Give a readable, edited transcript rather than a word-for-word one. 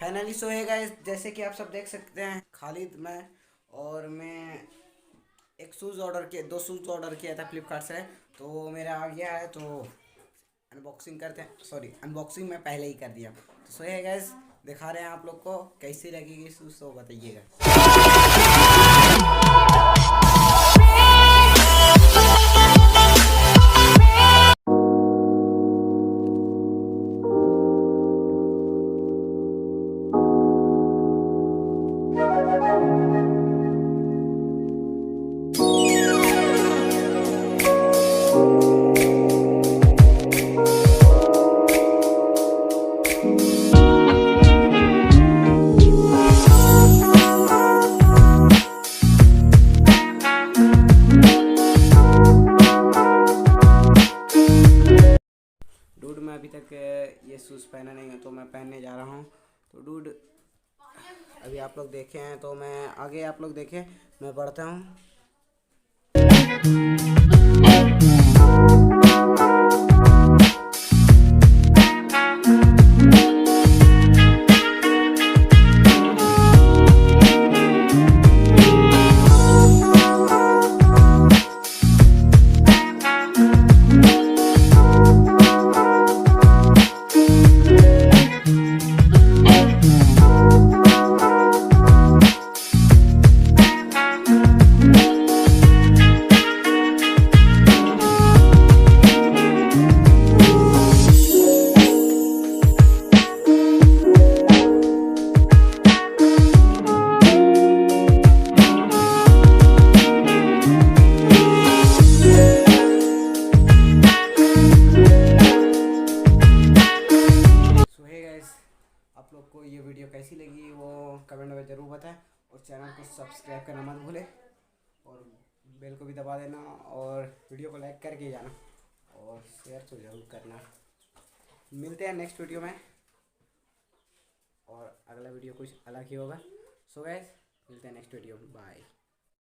Finally so है guys, जैसे कि आप सब देख सकते हैं खालिद मैं और मैं एक शूज़ ऑर्डर किया, 2 शूज़ ऑर्डर किया था फ्लिपकार्ट से। तो वो मेरा आ गया है, तो अनबॉक्सिंग करते हैं। सॉरी, अनबॉक्सिंग मैं पहले ही कर दिया। तो सो है गाइस, दिखा रहे हैं आप लोग को कैसी लगेगी शूज़, तो बताइएगा। डूड, मैं अभी तक ये शूज़ पहना नहीं है, तो मैं पहनने जा रहा हूँ। तो डूड, अभी आप लोग देखे हैं, तो मैं आगे आप लोग देखें, मैं बढ़ता हूँ। आप लोग को ये वीडियो कैसी लगी वो कमेंट में ज़रूर बताएं, और चैनल को सब्सक्राइब करना मत भूलें, और बेल को भी दबा देना, और वीडियो को लाइक करके जाना, और शेयर तो ज़रूर करना। मिलते हैं नेक्स्ट वीडियो में, और अगला वीडियो कुछ अलग ही होगा। सो गाइस, मिलते हैं नेक्स्ट वीडियो में, बाय।